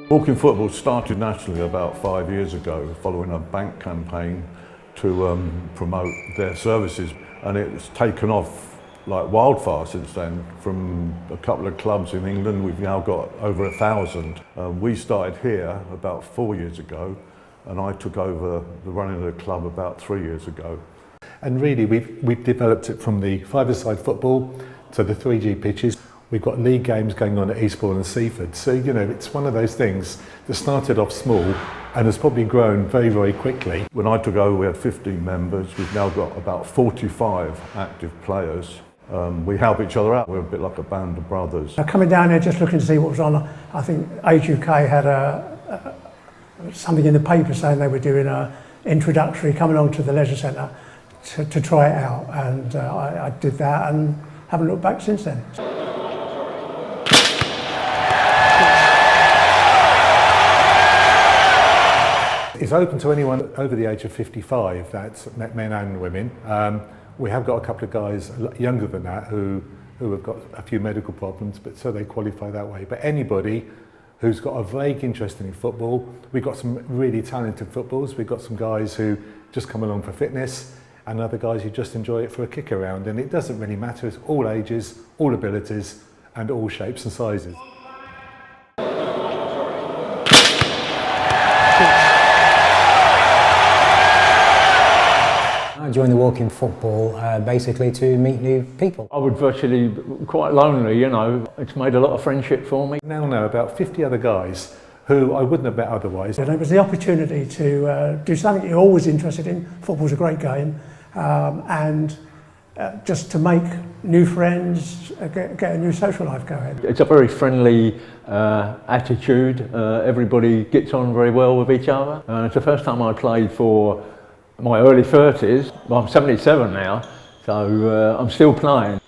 Walking Football started nationally about 5 years ago following a bank campaign to promote their services, and it's taken off like wildfire since then. From a couple of clubs in England, we've now got over 1,000. We started here about 4 years ago, and I took over the running of the club about 3 years ago. And really we've developed it from the five-a-side football to the 3G pitches. We've got league games going on at Eastbourne and Seaford. So, you know, it's one of those things that started off small and has probably grown very, very quickly. When I took over, we had 15 members. We've now got about 45 active players. We help each other out. We're a bit like a band of brothers. Coming down here, just looking to see what was on, I think Age UK had something in the paper saying they were doing an introductory, coming along to the leisure centre to try it out. And I did that and haven't looked back since then. It's open to anyone over the age of 55, that's men and women. We have got a couple of guys younger than that who have got a few medical problems, but so they qualify that way. But anybody who's got a vague interest in football, we've got some really talented footballers. We've got some guys who just come along for fitness and other guys who just enjoy it for a kick around. And it doesn't really matter, it's all ages, all abilities and all shapes and sizes. I joined the Walking Football basically to meet new people. I would virtually quite lonely, you know. It's made a lot of friendship for me. Now know about 50 other guys who I wouldn't have met otherwise. And it was the opportunity to do something you're always interested in. Football's a great game, and just to make new friends, get a new social life going. It's a very friendly attitude. Everybody gets on very well with each other. It's the first time I played for my early 30s. Well, I'm 77 now, so I'm still playing.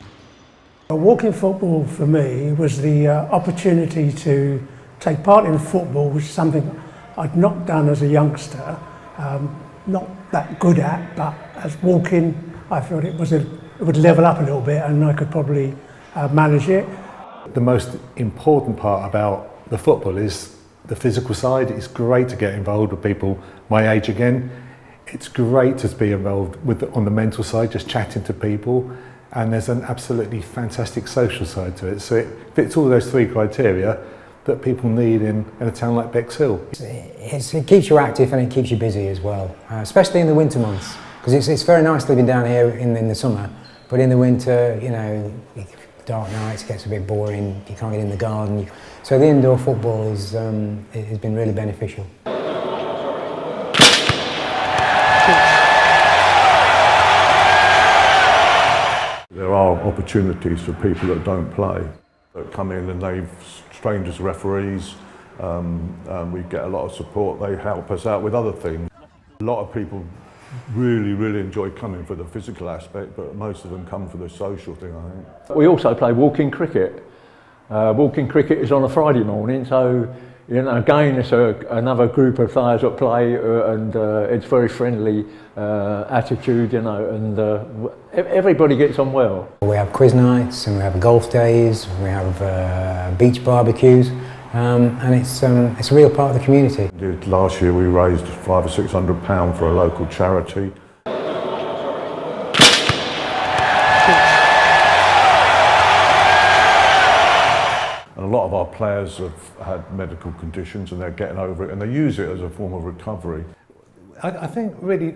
Walking Football for me was the opportunity to take part in football, which is something I'd not done as a youngster, not that good at, but as walking, I felt it would level up a little bit and I could probably manage it. The most important part about the football is the physical side. It's great to get involved with people my age again. It's great to be involved on the mental side, just chatting to people, and there's an absolutely fantastic social side to it. So it fits all those three criteria that people need in a town like Bexhill. It keeps you active and it keeps you busy as well, especially in the winter months, because it's very nice living down here in the summer, but in the winter, you know, dark nights gets a bit boring, you can't get in the garden. So the indoor football has been really beneficial. There are opportunities for people that don't play, that come in and they've trained as referees. We get a lot of support. They help us out with other things. A lot of people really enjoy coming for the physical aspect, but most of them come for the social thing, I think. We also play walking cricket. Walking cricket is on a Friday morning, so you know, again, it's another group of players that play, and it's very friendly attitude, you know, and everybody gets on well. We have quiz nights, and we have golf days, we have beach barbecues, and it's a real part of the community. Last year we raised £500 or £600 for a local charity. A lot of our players have had medical conditions and they're getting over it and they use it as a form of recovery. I think really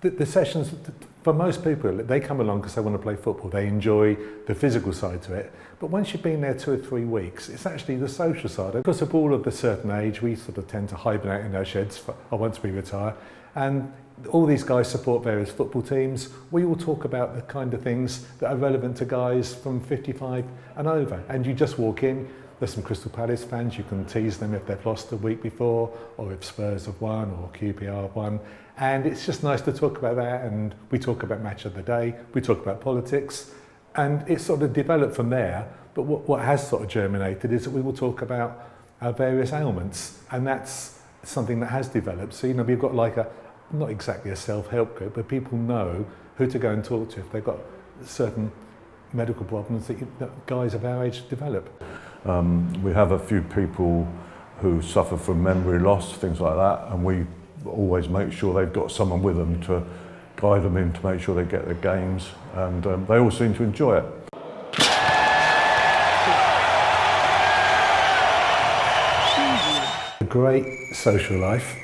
the sessions, for most people, they come along because they want to play football. They enjoy the physical side to it. But once you've been there 2 or 3 weeks, it's actually the social side. Because of all of the certain age, we sort of tend to hibernate in our sheds once we retire. And all these guys support various football teams. We all talk about the kind of things that are relevant to guys from 55 and over. And you just walk in, there's some Crystal Palace fans, you can tease them if they've lost the week before, or if Spurs have won, or QPR have won. And it's just nice to talk about that, and we talk about match of the day, we talk about politics, and it's sort of developed from there. But what has sort of germinated is that we will talk about our various ailments, and that's something that has developed. So, you know, we've got like not exactly a self-help group, but people know who to go and talk to if they've got certain medical problems that guys of our age develop. We have a few people who suffer from memory loss, things like that, and we always make sure they've got someone with them to guide them in to make sure they get their games, and they all seem to enjoy it. A great social life,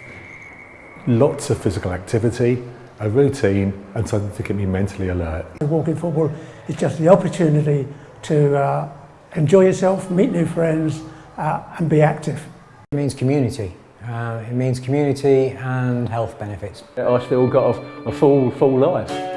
lots of physical activity, a routine, and something to keep me mentally alert. Walking football is just the opportunity to enjoy yourself, meet new friends, and be active. It means community. It means community and health benefits. I still got a full life.